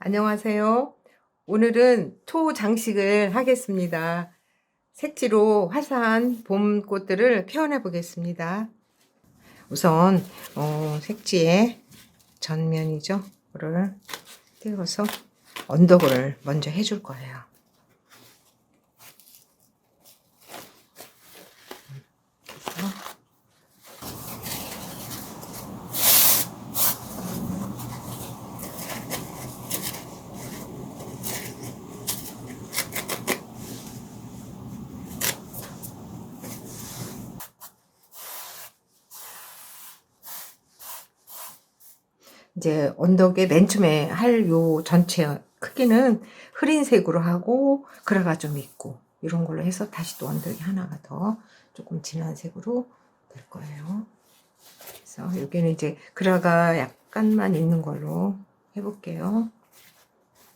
안녕하세요. 오늘은 초 장식을 하겠습니다. 색지로 화사한 봄꽃들을 표현해 보겠습니다. 우선 색지의 전면이죠. 이거를 띄워서 언덕을 먼저 해줄 거예요. 그래서 이제 언덕에 맨 처음에 할 요 전체 크기는 흐린색으로 하고 그라가 좀 있고 이런 걸로 해서 다시 또 언덕이 하나가 더 조금 진한 색으로 될 거예요. 그래서 여기는 이제 그라가 약간만 있는 걸로 해볼게요.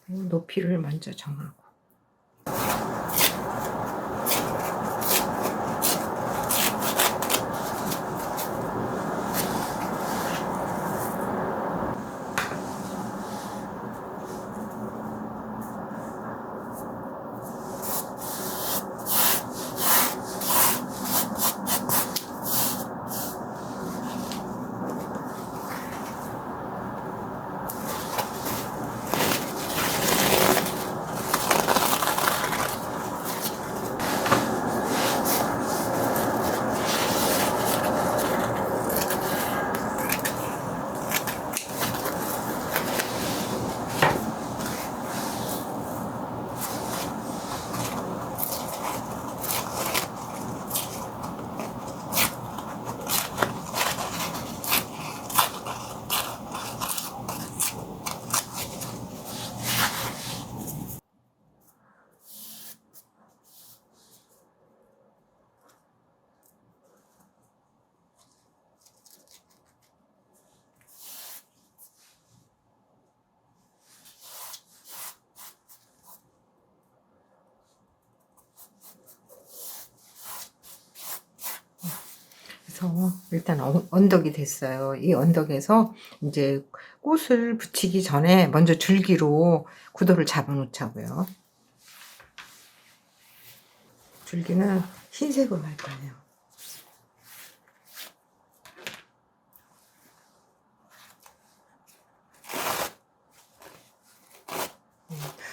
높이를 먼저 정하고. 그래서 일단 언덕이 됐어요. 이 언덕에서 이제 꽃을 붙이기 전에 먼저 줄기로 구도를 잡아 놓자고요. 줄기는 흰색으로 할 거예요.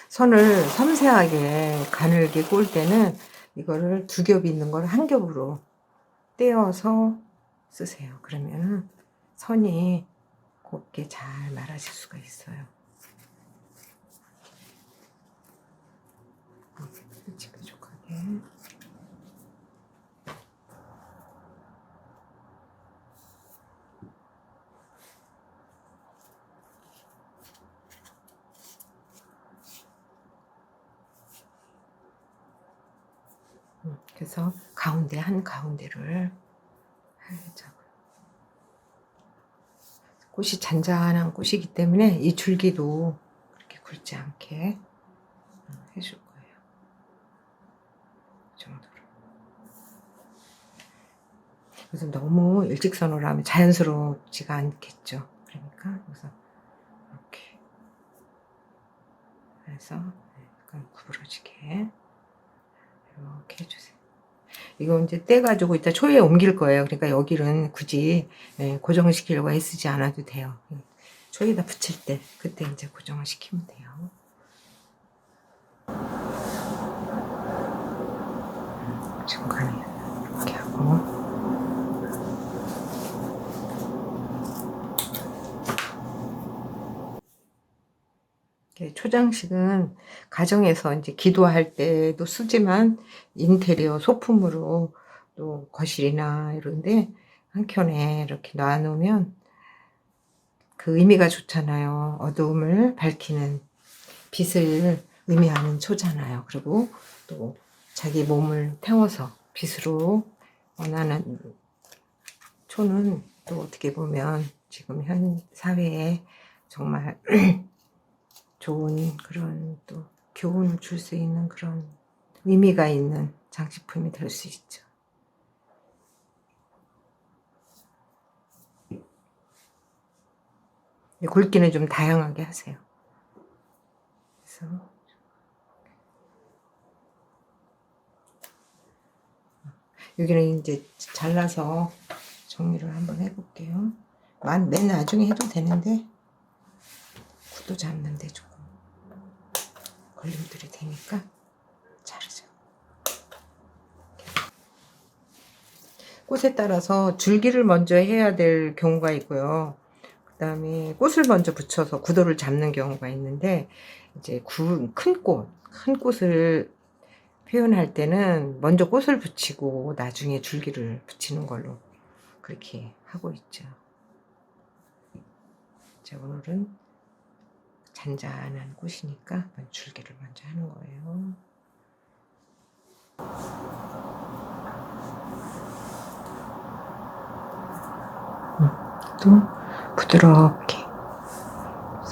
선을 섬세하게 가늘게 꼴 때는 이거를 두 겹이 있는 걸 한 겹으로 떼어서 쓰세요. 그러면 선이 곱게 잘 말아질 수가 있어요. 뾰족하게. 그래서 가운데 한 가운데를 하자고요. 꽃이 잔잔한 꽃이기 때문에 이 줄기도 그렇게 굵지 않게 해줄 거예요. 이 정도로. 그래서 너무 일직선으로 하면 자연스럽지가 않겠죠. 그러니까 여기서 이렇게 해서 약간 구부러지게 이렇게 해주세요. 이거 이제 떼가지고 이따 초에 옮길 거예요. 그러니까 여기는 굳이 고정시키려고 애쓰지 않아도 돼요. 초에다 붙일 때 그때 이제 고정을 시키면 돼요. 중간에 이렇게 하고 초장식은 가정에서 이제 기도할 때도 쓰지만 인테리어 소품으로 또 거실이나 이런데 한 켠에 이렇게 놔놓으면 그 의미가 좋잖아요. 어두움을 밝히는 빛을 의미하는 초잖아요. 그리고 또 자기 몸을 태워서 빛으로 원하는 초는 또 어떻게 보면 지금 현 사회에 정말 좋은 그런 또 교훈을 줄 수 있는 그런 의미가 있는 장식품이 될 수 있죠. 굵기는 좀 다양하게 하세요. 그래서 여기는 이제 잘라서 정리를 한번 해볼게요. 맨 나중에 해도 되는데 구도 잡는데 조금 걸림돌이 되니까 자르죠. 꽃에 따라서 줄기를 먼저 해야 될 경우가 있고요. 그 다음에 꽃을 먼저 붙여서 구도를 잡는 경우가 있는데, 이제 큰 꽃을 표현할 때는 먼저 꽃을 붙이고 나중에 줄기를 붙이는 걸로 그렇게 하고 있죠. 자, 오늘은 잔잔한 꽃이니까 줄기를 먼저 하는 거예요. 또 부드럽게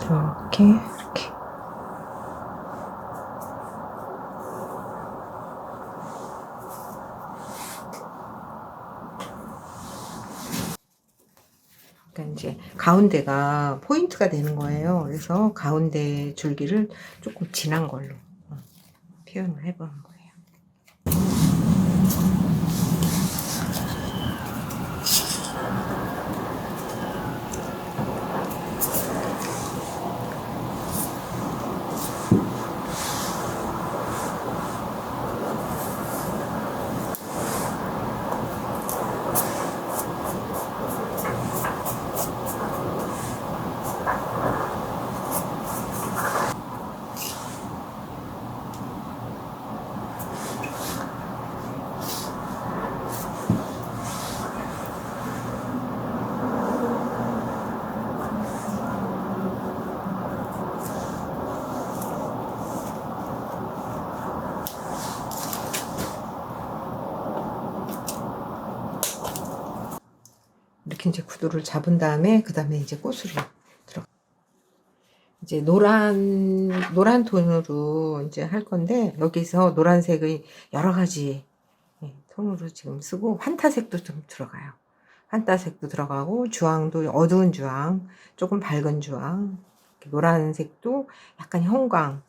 이렇게 그러니까 이제 가운데가 포인트가 되는 거예요. 그래서 가운데 줄기를 조금 진한 걸로 표현을 해보는 거예요. 이렇게 이제 구도를 잡은 다음에 그 다음에 이제 꽃으로 들어. 이제 노란 톤으로 이제 할 건데, 여기서 노란색의 여러 가지 톤으로 지금 쓰고, 환타색도 좀 들어가요. 환타색도 들어가고, 주황도 어두운 주황, 조금 밝은 주황, 노란색도 약간 형광,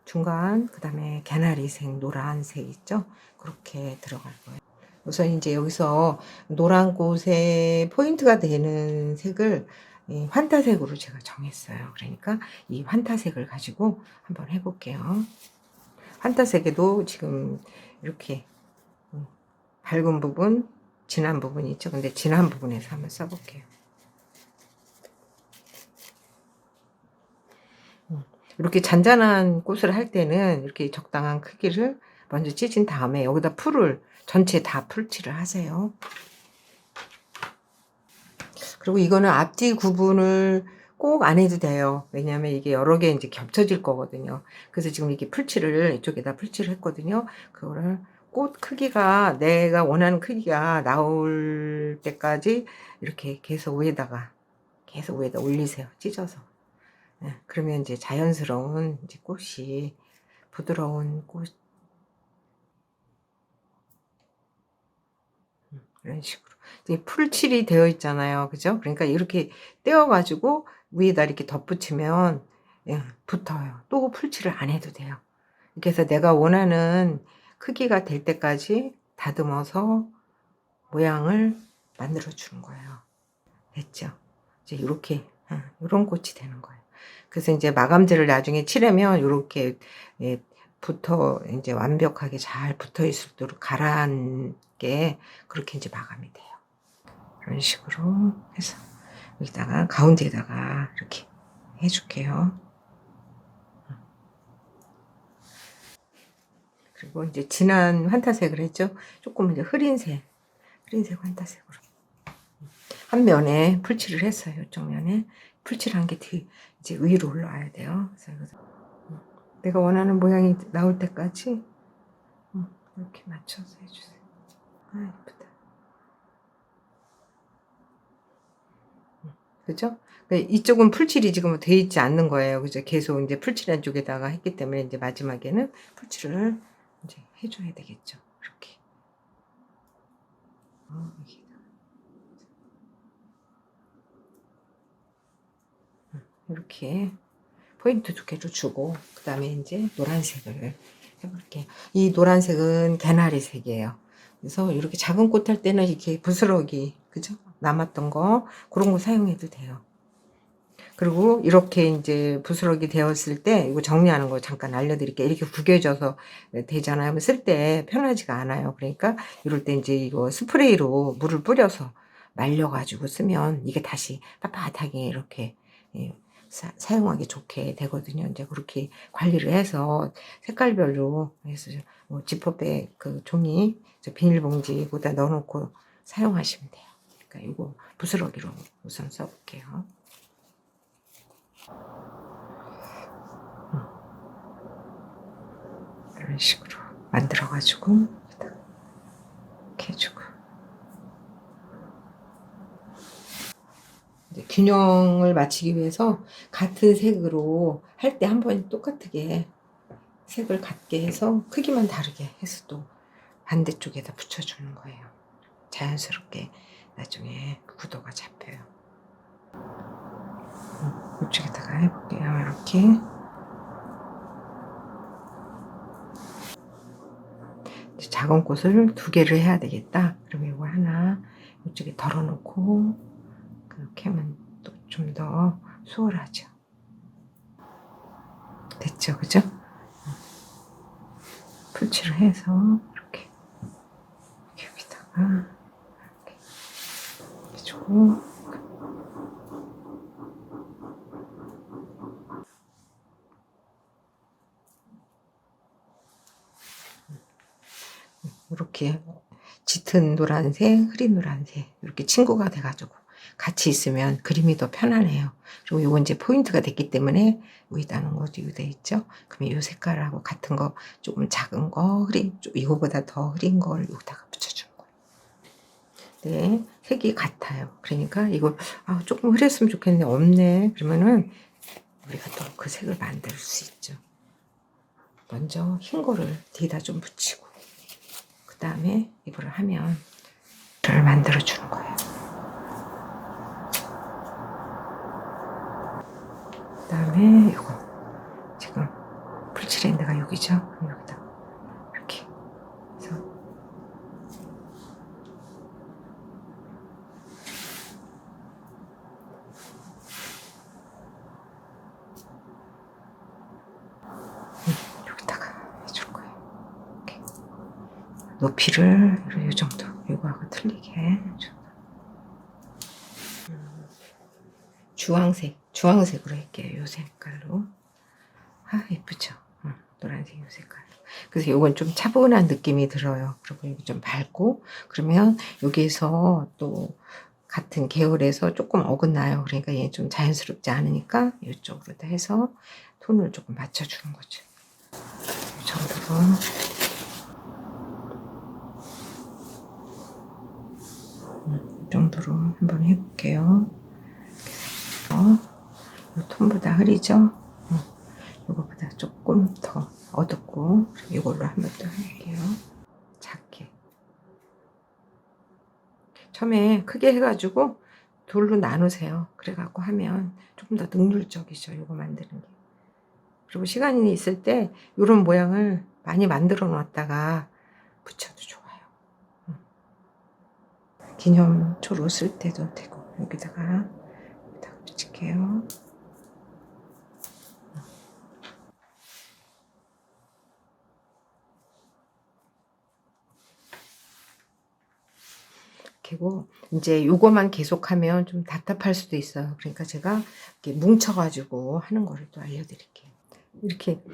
중간, 그 다음에 개나리색, 노란색 있죠? 그렇게 들어갈 거예요. 우선 이제 여기서 노란 꽃에 포인트가 되는 색을 환타색으로 제가 정했어요. 그러니까 이 환타색을 가지고 한번 해볼게요. 환타색에도 지금 이렇게 밝은 부분, 진한 부분이 있죠. 근데 진한 부분에서 한번 써볼게요. 이렇게 잔잔한 꽃을 할 때는 이렇게 적당한 크기를 먼저 찢은 다음에 여기다 전체 다 풀칠을 하세요. 그리고 이거는 앞뒤 구분을 꼭 안 해도 돼요. 왜냐하면 이게 여러 개 이제 겹쳐질 거거든요. 그래서 지금 이렇게 풀칠을 이쪽에다 풀칠을 했거든요. 그거를 꽃 크기가 내가 원하는 크기가 나올 때까지 이렇게 계속 위에다 올리세요. 찢어서. 네, 그러면 이제 자연스러운 이제 꽃이 부드러운 꽃 이런 식으로 이제 풀칠이 되어 있잖아요. 그죠? 그러니까 이렇게 떼어가지고 위에다 이렇게 덧붙이면 붙어요. 또 풀칠을 안 해도 돼요. 그래서 내가 원하는 크기가 될 때까지 다듬어서 모양을 만들어 주는 거예요. 됐죠? 이제 이렇게 이런 꽃이 되는 거예요. 그래서 이제 마감재를 나중에 칠하면 이렇게 이제 완벽하게 잘 붙어 있도록 가라앉게 그렇게 이제 마감이 돼요. 이런 식으로 해서 여기다가 가운데에다가 이렇게 해줄게요. 그리고 이제 진한 환타색을 했죠. 조금 이제 흐린색 환타색으로 한 면에 풀칠을 했어요. 이쪽 면에 풀칠한 게 이제 위로 올라와야 돼요. 그래서 내가 원하는 모양이 나올 때까지 이렇게 맞춰서 해주세요. 아, 예쁘다. 그죠? 이쪽은 풀칠이 지금 돼 있지 않는 거예요. 그죠? 계속 이제 풀칠한 쪽에다가 했기 때문에 이제 마지막에는 풀칠을 이제 해줘야 되겠죠. 이렇게. 이렇게 포인트 2개를 주고, 그 다음에 이제 노란색을 해볼게요. 이 노란색은 개나리 색이에요. 그래서 이렇게 작은 꽃 할 때는 이렇게 부스러기, 그죠? 남았던 거, 그런 거 사용해도 돼요. 그리고 이렇게 이제 부스러기 되었을 때 이거 정리하는 거 잠깐 알려드릴게요. 이렇게 구겨져서 되잖아요. 쓸 때 편하지가 않아요. 그러니까 이럴 때 이제 이거 스프레이로 물을 뿌려서 말려가지고 쓰면 이게 다시 빳빳하게 이렇게 사용하기 좋게 되거든요. 이제 그렇게 관리를 해서 색깔별로 해서 뭐 지퍼백 그 종이 비닐봉지보다 넣어놓고 사용하시면 돼요. 그러니까 이거 부스러기로 우선 써볼게요. 이런 식으로 만들어가지고 이렇게 해주고, 이제 균형을 맞추기 위해서 같은 색으로 할 때 한 번 똑같게 색을 같게 해서 크기만 다르게 해서 또 반대쪽에다 붙여주는 거예요. 자연스럽게 나중에 구도가 잡혀요. 이쪽에다가 해볼게요. 이렇게 작은 꽃을 2개를 해야 되겠다. 그럼 이거 하나 이쪽에 덜어놓고 그렇게 하면 또 좀 더 수월하죠. 됐죠, 그죠? 풀칠을 해서 이렇게 여기다가 이렇게 해주고, 이렇게 짙은 노란색, 흐린 노란색 이렇게 친구가 돼가지고 같이 있으면 그림이 더 편하네요. 그리고 요거 이제 포인트가 됐기 때문에 여기다는 거죠. 여기 돼 있죠. 그러면 이 색깔하고 같은 거 조금 작은 거 흐린, 이거보다 더 흐린 걸 여기다가 붙여주는 거예요. 네, 색이 같아요. 그러니까 이걸 조금 흐렸으면 좋겠는데 없네. 그러면은 우리가 또 그 색을 만들 수 있죠. 먼저 흰 거를 뒤에다 좀 붙이고, 그 다음에 이거를 하면 를 만들어 주는 거예요. 그 다음에 이거 지금 풀칠핸드가 여기죠. 여기다 이렇게 해서 여기다가 해줄 거예요. 이렇게 높이를 이 정도, 이거하고 틀리게 주황색으로 할게요. 이 색깔로. 예쁘죠? 노란색 이 색깔로. 그래서 이건 좀 차분한 느낌이 들어요. 그리고 여기 좀 밝고, 그러면 여기에서 또 같은 계열에서 조금 어긋나요. 그러니까 얘 좀 자연스럽지 않으니까 이쪽으로 해서 톤을 조금 맞춰주는 거죠. 이 정도로. 이 정도로 한번 해볼게요. 이 톤보다 흐리죠? 이거보다 조금 더 어둡고, 이걸로 한번 더 할게요. 작게. 처음에 크게 해가지고 둘로 나누세요. 그래갖고 하면 조금 더 능률적이죠. 이거 만드는 게. 그리고 시간이 있을 때 이런 모양을 많이 만들어 놨다가 붙여도 좋아요. 기념초로 쓸 때도 되고. 여기다가 붙일게요. 그리고 이제 요거만 계속하면 좀 답답할 수도 있어요. 그러니까 제가 이렇게 뭉쳐가지고 하는 거를 또 알려드릴게요. 이렇게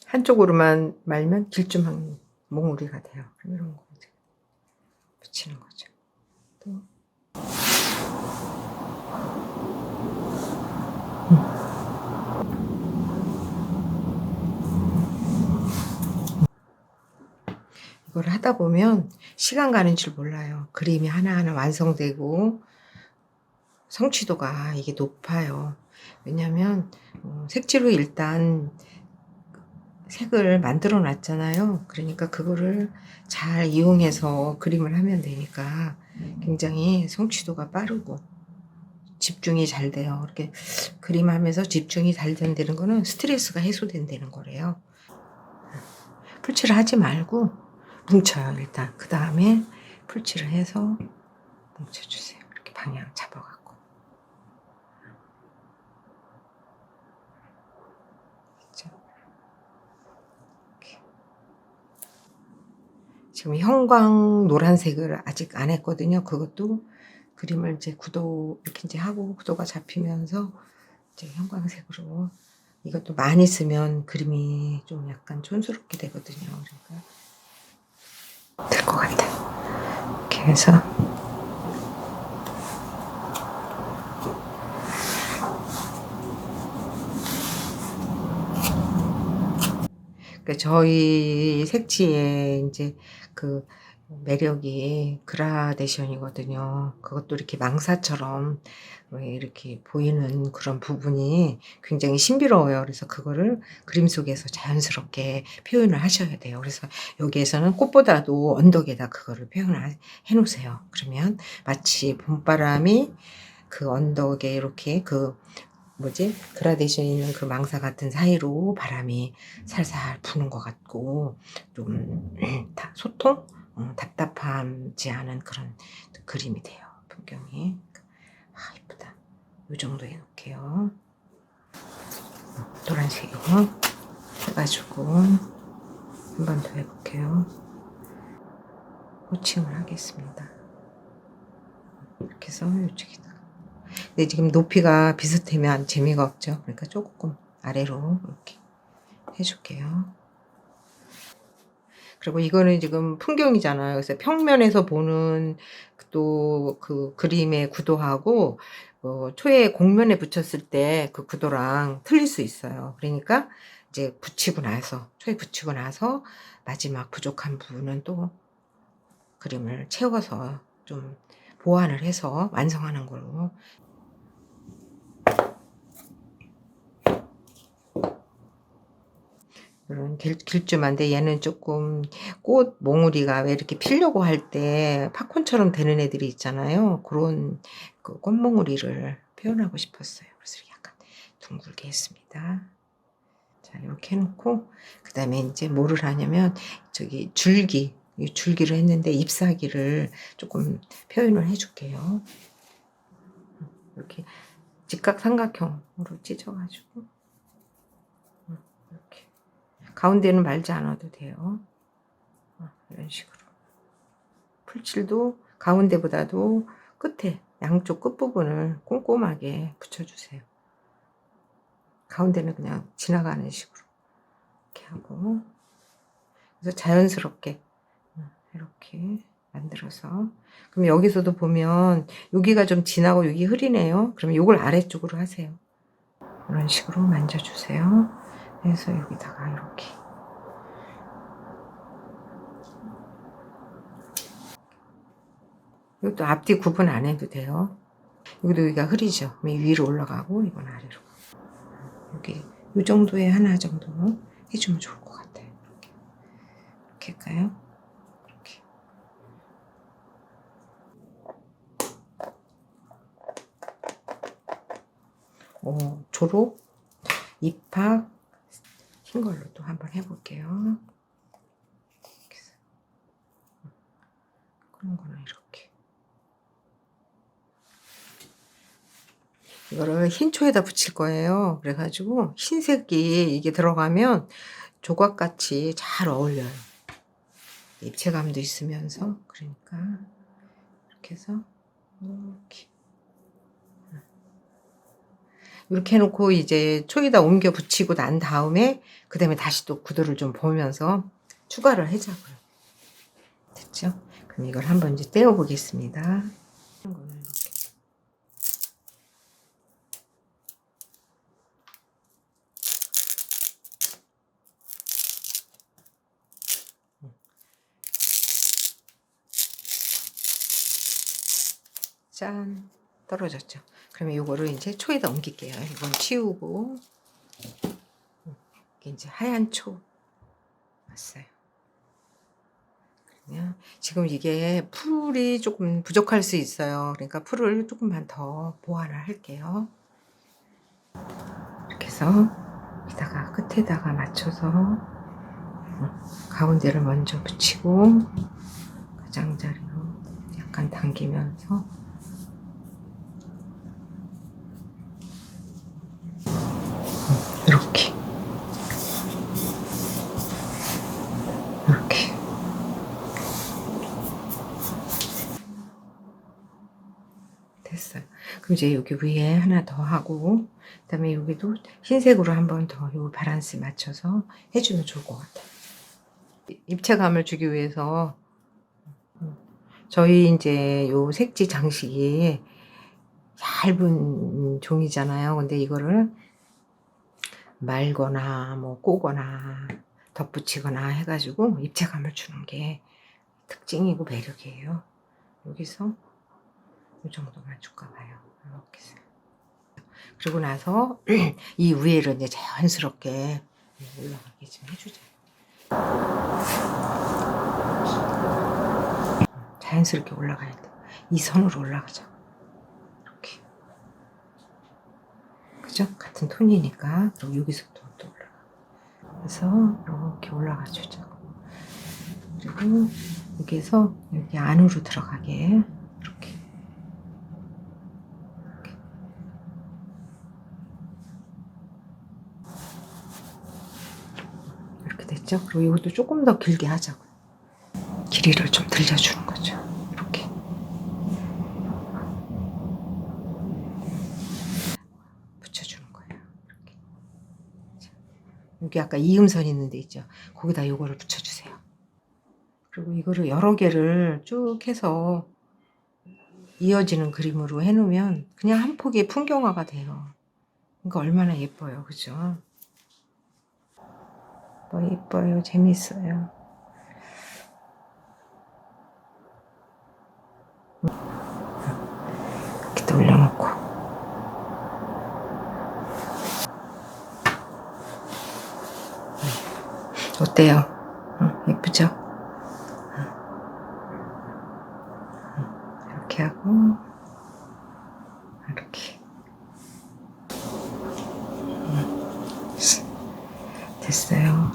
한쪽으로만 말면 길쭉한 몽우리가 돼요. 그럼 이런 거 이제 붙이는 거죠. 또 이걸 하다 보면 시간 가는 줄 몰라요. 그림이 하나하나 완성되고 성취도가 이게 높아요. 왜냐면 색지로 일단 색을 만들어 놨잖아요. 그러니까 그거를 잘 이용해서 그림을 하면 되니까 굉장히 성취도가 빠르고 집중이 잘 돼요. 이렇게 그림하면서 집중이 잘 된다는 거는 스트레스가 해소된다는 거래요. 풀칠을 하지 말고 뭉쳐요, 일단. 그 다음에 풀칠을 해서 뭉쳐주세요. 이렇게 방향 잡아갖고. 그렇죠? 이렇게. 지금 형광 노란색을 아직 안 했거든요. 그것도 그림을 이제 구도 이렇게 이제 하고 구도가 잡히면서 이제 형광색으로, 이것도 많이 쓰면 그림이 좀 약간 촌스럽게 되거든요. 그러니까 될 것 같아요. 이렇게 해서 그러니까 저희 색지의 이제 그 매력이 그라데이션이거든요. 그것도 이렇게 망사처럼 왜 이렇게 보이는 그런 부분이 굉장히 신비로워요. 그래서 그거를 그림 속에서 자연스럽게 표현을 하셔야 돼요. 그래서 여기에서는 꽃보다도 언덕에다 그거를 표현을 해 놓으세요. 그러면 마치 봄바람이 그 언덕에 이렇게 그 뭐지? 그라데이션 있는 그 망사 같은 사이로 바람이 살살 부는 것 같고, 좀 소통? 답답하지 않은 그런 그림이 돼요. 풍경이. 아, 이쁘다. 이 정도 해놓을게요. 노란색으로 해가지고 한 번 더 해볼게요. 호칭을 하겠습니다. 이렇게 해서 이쪽에다. 근데 지금 높이가 비슷하면 재미가 없죠. 그러니까 조금 아래로 이렇게 해줄게요. 그리고 이거는 지금 풍경이잖아요. 그래서 평면에서 보는 또 그 그림의 구도하고 초에 곡면에 붙였을 때 그 구도랑 틀릴 수 있어요. 그러니까 이제 붙이고 나서, 초에 붙이고 나서 마지막 부족한 부분은 또 그림을 채워서 좀 보완을 해서 완성하는 걸로. 이런 길쭉한데 얘는 조금 꽃 몽우리가 왜 이렇게 피려고 할 때 팝콘처럼 되는 애들이 있잖아요. 그런 그 꽃몽우리를 표현하고 싶었어요. 그래서 약간 둥글게 했습니다. 자, 이렇게 해놓고 그 다음에 이제 뭐를 하냐면 저기 줄기, 이 줄기를 했는데 잎사귀를 조금 표현을 해줄게요. 이렇게 직각삼각형으로 찢어가지고 이렇게 가운데는 말지 않아도 돼요. 이런 식으로 풀칠도 가운데보다도 끝에 양쪽 끝부분을 꼼꼼하게 붙여주세요. 가운데는 그냥 지나가는 식으로 이렇게 하고, 그래서 자연스럽게 이렇게 만들어서, 그럼 여기서도 보면 여기가 좀 진하고 여기 흐리네요. 그러면 이걸 아래쪽으로 하세요. 이런 식으로 만져주세요. 그래서 여기다가 이렇게 이것도 앞뒤 구분 안 해도 돼요. 여기가 흐리죠. 위로 올라가고 이건 아래로. 여기 이 정도에 하나 정도 해주면 좋을 것 같아요. 이렇게 할까요? 이렇게. 초록, 입학, 흰 걸로 또 한번 해볼게요. 이렇게 해서. 그런 거는 이렇게. 이거를 흰 초에다 붙일 거예요. 그래가지고 흰색이 이게 들어가면 조각같이 잘 어울려요. 입체감도 있으면서. 그러니까 이렇게 해서 이렇게 해놓고 이제 초에다 옮겨 붙이고 난 다음에 그 다음에 다시 또 구도를 좀 보면서 추가를 하자고요. 됐죠? 그럼 이걸 한번 이제 떼어 보겠습니다. 짠, 떨어졌죠. 그러면 이거를 이제 초에다 옮길게요. 이건 치우고. 이게 이제 하얀 초 왔어요. 그냥 지금 이게 풀이 조금 부족할 수 있어요. 그러니까 풀을 조금만 더 보완을 할게요. 이렇게 해서 여기다가 끝에다가 맞춰서 가운데를 먼저 붙이고 가장자리로 약간 당기면서 이렇게 이렇게 됐어요. 그럼 이제 여기 위에 하나 더 하고 그다음에 여기도 흰색으로 한 번 더 요 밸런스 맞춰서 해주면 좋을 것 같아요. 입체감을 주기 위해서 저희 이제 요 색지 장식이 얇은 종이잖아요. 근데 이거를 말거나 뭐 꼬거나 덧붙이거나 해가지고 입체감을 주는 게 특징이고 매력이에요. 여기서 이 정도만 줄까 봐요. 이렇게 해서. 그리고 나서 이 위에를 이제 자연스럽게 올라가게 좀 해주자. 자연스럽게 올라가야 돼. 이 선으로 올라가자. 이렇게. 그죠? 같은 톤이니까. 그리고 여기서부터 또 올라가. 그래서 이렇게 올라가 주자. 그리고 여기에서 여기 안으로 들어가게. 이렇게. 이렇게 됐죠? 그리고 이것도 조금 더 길게 하자고요. 길이를 좀 들려주는 거죠. 이렇게. 붙여주는 거예요. 이렇게. 자, 여기 아까 이음선 있는 데 있죠? 거기다 요거를 붙여주세요. 그리고 이거를 여러 개를 쭉 해서 이어지는 그림으로 해놓으면 그냥 한 폭의 풍경화가 돼요. 그러니까 얼마나 예뻐요. 그죠? 예뻐요. 재밌어요. 이렇게 올려놓고 어때요? 예쁘죠? 이렇게 하고 이렇게 됐어요.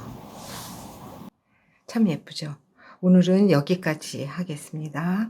참 예쁘죠? 오늘은 여기까지 하겠습니다.